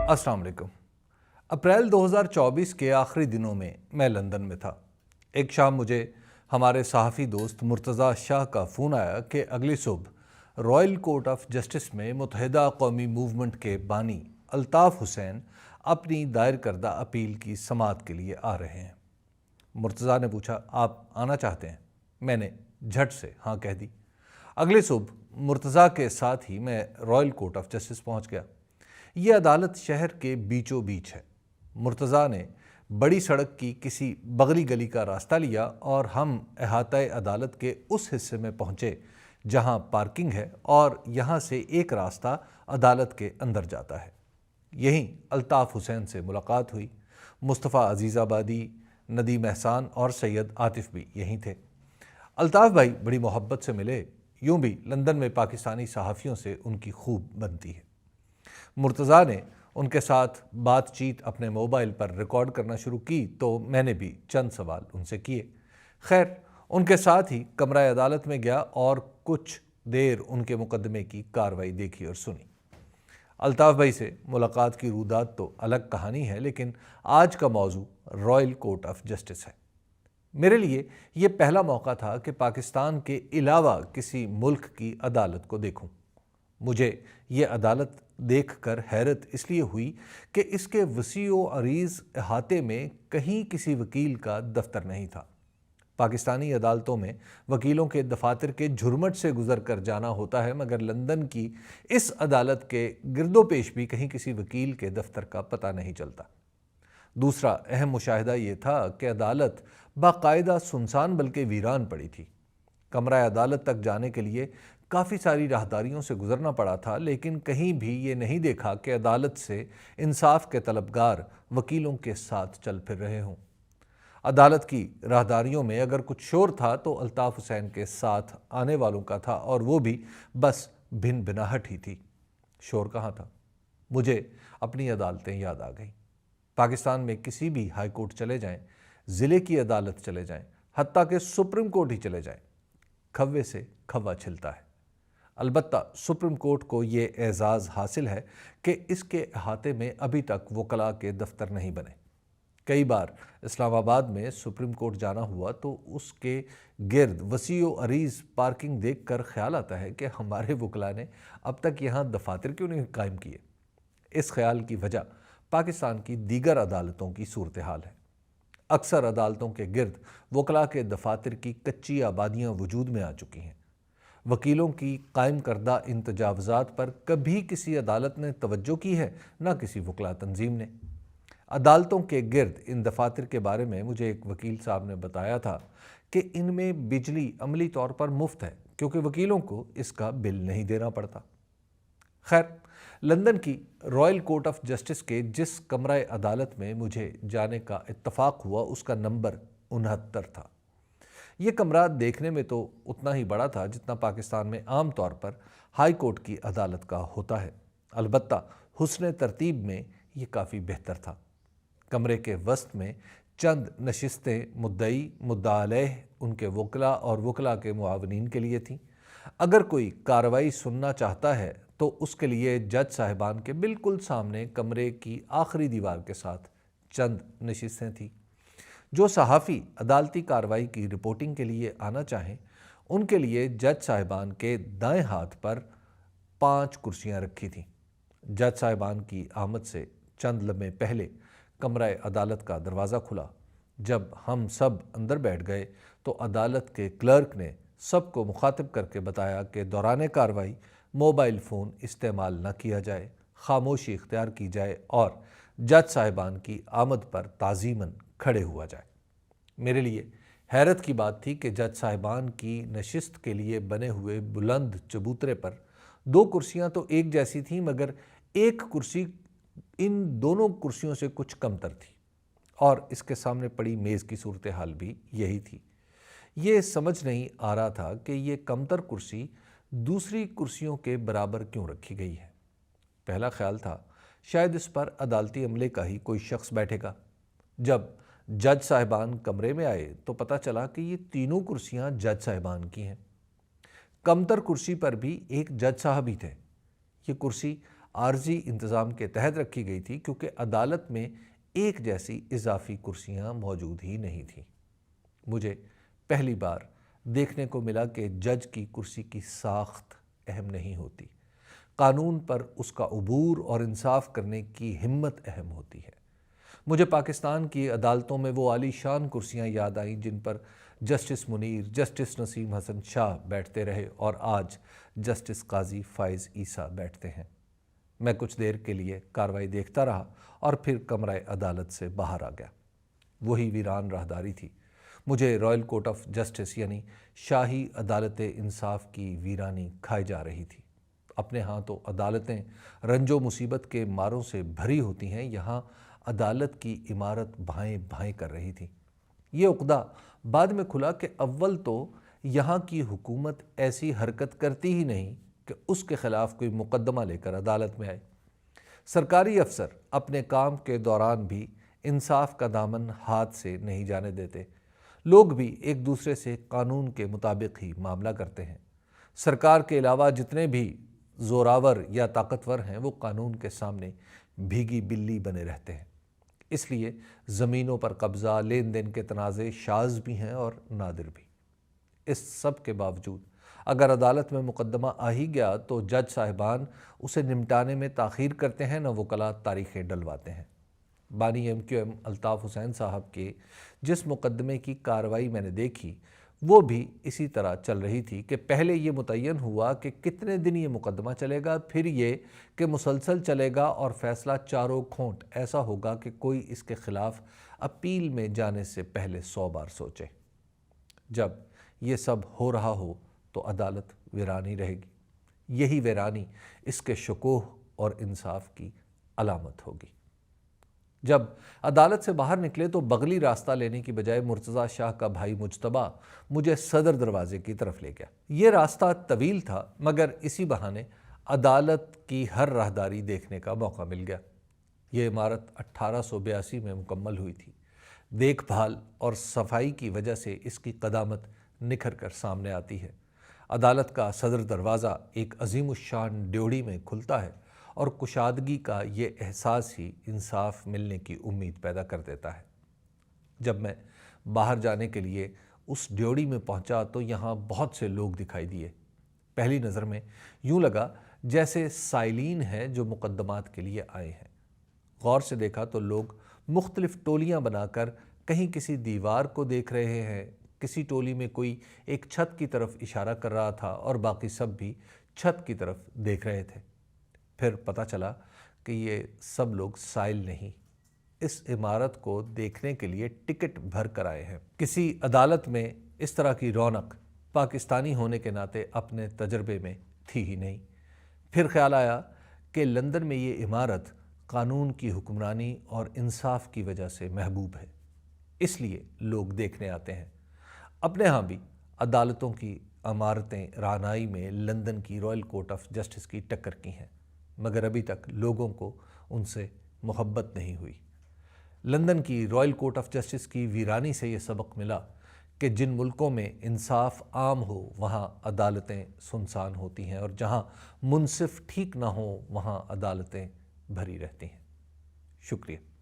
अस्सलाम वालेकुम। अप्रैल 2024 के आखिरी दिनों में मैं लंदन में था। एक शाम मुझे हमारे सहाफ़ी दोस्त मुर्तज़ा शाह का फ़ोन आया कि अगली सुबह रॉयल कोर्ट ऑफ जस्टिस में मुत्तहिदा कौमी मूवमेंट के बानी अल्ताफ़ हुसैन अपनी दायर करदा अपील की समाअत के लिए आ रहे हैं। मुर्तज़ा ने पूछा, आप आना चाहते हैं? मैंने झट से हाँ कह दी। अगली सुबह मुर्तज़ा के साथ ही मैं रॉयल कोर्ट ऑफ जस्टिस पहुंच गया। ये अदालत शहर के बीचों बीच है। मुर्तज़ा ने बड़ी सड़क की किसी बगली गली का रास्ता लिया और हम अहाता अदालत के उस हिस्से में पहुँचे जहाँ पार्किंग है और यहाँ से एक रास्ता अदालत के अंदर जाता है। यहीं अल्ताफ़ हुसैन से मुलाकात हुई। मुस्तफ़ा अजीज़ाबादी, नदीम एहसान और सैयद आतिफ़ भी यहीं थे। अल्ताफ़ भाई बड़ी मोहब्बत से मिले। यूँ भी लंदन में पाकिस्तानी सहाफ़ियों से उनकी खूब बनती है। मुर्तज़ा ने उनके साथ बातचीत अपने मोबाइल पर रिकॉर्ड करना शुरू की तो मैंने भी चंद सवाल उनसे किए। खैर, उनके साथ ही कमरा अदालत में गया और कुछ देर उनके मुकदमे की कार्रवाई देखी और सुनी। अल्ताफ़ भाई से मुलाकात की रुदात तो अलग कहानी है, लेकिन आज का मौजू रॉयल कोर्ट ऑफ जस्टिस है। मेरे लिए ये पहला मौका था कि पाकिस्तान के अलावा किसी मुल्क की अदालत को देखूं। मुझे ये अदालत देखकर हैरत इसलिए हुई कि इसके वसीओ अरीज़ अहाते में कहीं किसी वकील का दफ्तर नहीं था। पाकिस्तानी अदालतों में वकीलों के दफातर के झुरमट से गुजर कर जाना होता है, मगर लंदन की इस अदालत के गिरदोपेश भी कहीं किसी वकील के दफ्तर का पता नहीं चलता। दूसरा अहम मुशाहिदा ये था कि अदालत बाकायदा सुनसान बल्कि वीरान पड़ी थी। कमरा अदालत तक जाने के लिए काफ़ी सारी राहदारियों से गुजरना पड़ा था, लेकिन कहीं भी ये नहीं देखा कि अदालत से इंसाफ के तलबगार वकीलों के साथ चल फिर रहे हों। अदालत की राहदारियों में अगर कुछ शोर था तो अल्ताफ़ हुसैन के साथ आने वालों का था, और वो भी बस भिन भिनाहट ही थी। शोर कहाँ था? मुझे अपनी अदालतें याद आ गईं। पाकिस्तान में किसी भी हाई कोर्ट चले जाएं, ज़िले की अदालत चले जाएं, हत्ता के सुप्रीम कोर्ट ही चले जाएं, खव्वे से खव्वा छिलता है। अलबत्ता सुप्रीम कोर्ट को ये एजाज़ हासिल है कि इसके अहाते में अभी तक वकला के दफ्तर नहीं बने। कई बार इस्लामाबाद में सुप्रीम कोर्ट जाना हुआ तो उसके गिर्द वसीओ अरीज़ पार्किंग देखकर ख्याल आता है कि हमारे वकला ने अब तक यहाँ दफातर क्यों नहीं कायम किए। इस ख्याल की वजह पाकिस्तान की दीगर अदालतों की सूरत हाल है। अक्सर अदालतों के गिर्द वकला के दफातर की कच्ची आबादियाँ वजूद में आ चुकी हैं। वकीलों की कायम करदा इन तजावज़ात पर कभी किसी अदालत ने तवज्जो की है, ना किसी वकला तंजीम ने। अदालतों के गिर्द इन दफातर के बारे में मुझे एक वकील साहब ने बताया था कि इनमें बिजली अमली तौर पर मुफ्त है, क्योंकि वकीलों को इसका बिल नहीं देना पड़ता। खैर, लंदन की रॉयल कोर्ट ऑफ जस्टिस के जिस कमरा अदालत में मुझे जाने का इत्तफाक हुआ उसका नंबर 69 था। ये कमरा देखने में तो उतना ही बड़ा था जितना पाकिस्तान में आम तौर पर हाई कोर्ट की अदालत का होता है। अलबत्ता हुस्न तरतीब में ये काफ़ी बेहतर था। कमरे के वस्त में चंद नशिस्तें मुद्दई, मुद्दा अलैह, उनके वकला और वकला के मुआवनीन के लिए थीं। अगर कोई कार्रवाई सुनना चाहता है तो उसके लिए जज साहिबान के बिल्कुल सामने कमरे की आखिरी दीवार के साथ चंद नशिस्तें थीं। जो सहाफ़ी अदालती कार्रवाई की रिपोर्टिंग के लिए आना चाहें, उनके लिए जज साहिबान के दाएं हाथ पर 5 कुर्सियां रखी थीं। जज साहिबान की आमद से चंद लम्हे पहले कमरा अदालत का दरवाज़ा खुला। जब हम सब अंदर बैठ गए तो अदालत के क्लर्क ने सबको मुखातिब करके बताया कि दौरान कार्रवाई मोबाइल फ़ोन इस्तेमाल न किया जाए, खामोशी इख्तियार की जाए और जज साहिबान की आमद पर ताज़ीमन खड़े हुआ जाए। मेरे लिए हैरत की बात थी कि जज साहिबान की नशिस्त के लिए बने हुए बुलंद चबूतरे पर 2 कुर्सियां तो एक जैसी थीं, मगर एक कुर्सी इन दोनों कुर्सियों से कुछ कमतर थी, और इसके सामने पड़ी मेज़ की सूरत हाल भी यही थी। ये समझ नहीं आ रहा था कि ये कमतर कुर्सी दूसरी कुर्सियों के बराबर क्यों रखी गई है। पहला ख्याल था शायद इस पर अदालती अमले का ही कोई शख्स बैठेगा। जब जज साहिबान कमरे में आए तो पता चला कि ये तीनों कुर्सियां जज साहिबान की हैं। कमतर कुर्सी पर भी एक जज साहब ही थे। ये कुर्सी عارضی انتظام کے تحت رکھی گئی تھی کیونکہ عدالت میں ایک جیسی اضافی کرسیاں موجود ہی نہیں تھیں۔ مجھے پہلی بار دیکھنے کو ملا کہ جج کی کرسی کی ساخت اہم نہیں ہوتی، قانون پر اس کا عبور اور انصاف کرنے کی ہمت اہم ہوتی ہے۔ مجھے پاکستان کی عدالتوں میں وہ عالی شان کرسیاں یاد آئیں جن پر جسٹس منیر، جسٹس نسیم حسن شاہ بیٹھتے رہے اور آج جسٹس قاضی فائز عیسیٰ بیٹھتے ہیں۔ میں کچھ دیر کے لیے کارروائی دیکھتا رہا اور پھر کمرہ عدالت سے باہر آ گیا۔ وہی ویران راہداری تھی۔ مجھے رائل کورٹ آف جسٹس یعنی شاہی عدالت انصاف کی ویرانی کھائی جا رہی تھی۔ اپنے ہاں تو عدالتیں رنج و مصیبت کے ماروں سے بھری ہوتی ہیں، یہاں عدالت کی عمارت بھائیں بھائیں کر رہی تھی۔ یہ عقدہ بعد میں کھلا کہ اول تو یہاں کی حکومت ایسی حرکت کرتی ہی نہیں کہ اس کے خلاف کوئی مقدمہ لے کر عدالت میں آئے۔ سرکاری افسر اپنے کام کے دوران بھی انصاف کا دامن ہاتھ سے نہیں جانے دیتے۔ لوگ بھی ایک دوسرے سے قانون کے مطابق ہی معاملہ کرتے ہیں۔ سرکار کے علاوہ جتنے بھی زوراور یا طاقتور ہیں وہ قانون کے سامنے بھیگی بلی بنے رہتے ہیں۔ اس لیے زمینوں پر قبضہ، لین دین کے تنازع شاذ بھی ہیں اور نادر بھی۔ اس سب کے باوجود اگر عدالت میں مقدمہ آ ہی گیا تو جج صاحبان اسے نمٹانے میں تاخیر کرتے ہیں، نہ وکلاء تاریخیں ڈلواتے ہیں۔ بانی MQM الطاف حسین صاحب کے جس مقدمے کی کارروائی میں نے دیکھی وہ بھی اسی طرح چل رہی تھی کہ پہلے یہ متعین ہوا کہ کتنے دن یہ مقدمہ چلے گا، پھر یہ کہ مسلسل چلے گا اور فیصلہ چاروں کھونٹ ایسا ہوگا کہ کوئی اس کے خلاف اپیل میں جانے سے پہلے 100 بار سوچے۔ جب یہ سب ہو رہا ہو تو عدالت ویرانی رہے گی۔ یہی ویرانی اس کے شکوہ اور انصاف کی علامت ہوگی۔ جب عدالت سے باہر نکلے تو بغلی راستہ لینے کی بجائے مرتضیٰ شاہ کا بھائی مجتبیٰ مجھے صدر دروازے کی طرف لے گیا۔ یہ راستہ طویل تھا مگر اسی بہانے عدالت کی ہر راہداری دیکھنے کا موقع مل گیا۔ یہ عمارت 1882 میں مکمل ہوئی تھی۔ دیکھ بھال اور صفائی کی وجہ سے اس کی قدامت نکھر کر سامنے آتی ہے۔ عدالت کا صدر دروازہ ایک عظیم الشان ڈیوڑی میں کھلتا ہے اور کشادگی کا یہ احساس ہی انصاف ملنے کی امید پیدا کر دیتا ہے۔ جب میں باہر جانے کے لیے اس ڈیوڑی میں پہنچا تو یہاں بہت سے لوگ دکھائی دیے۔ پہلی نظر میں یوں لگا جیسے سائلین ہیں جو مقدمات کے لیے آئے ہیں۔ غور سے دیکھا تو لوگ مختلف ٹولیاں بنا کر کہیں کسی دیوار کو دیکھ رہے ہیں، کسی ٹولی میں کوئی ایک چھت کی طرف اشارہ کر رہا تھا اور باقی سب بھی چھت کی طرف دیکھ رہے تھے۔ پھر پتہ چلا کہ یہ سب لوگ سائل نہیں، اس عمارت کو دیکھنے کے لیے ٹکٹ بھر کر آئے ہیں۔ کسی عدالت میں اس طرح کی رونق پاکستانی ہونے کے ناطے اپنے تجربے میں تھی ہی نہیں۔ پھر خیال آیا کہ لندن میں یہ عمارت قانون کی حکمرانی اور انصاف کی وجہ سے محبوب ہے، اس لیے لوگ دیکھنے آتے ہیں۔ اپنے ہاں بھی عدالتوں کی عمارتیں رانائی میں لندن کی رائل کورٹ آف جسٹس کی ٹکر کی ہیں، مگر ابھی تک لوگوں کو ان سے محبت نہیں ہوئی۔ لندن کی رائل کورٹ آف جسٹس کی ویرانی سے یہ سبق ملا کہ جن ملکوں میں انصاف عام ہو وہاں عدالتیں سنسان ہوتی ہیں، اور جہاں منصف ٹھیک نہ ہو وہاں عدالتیں بھری رہتی ہیں۔ شکریہ۔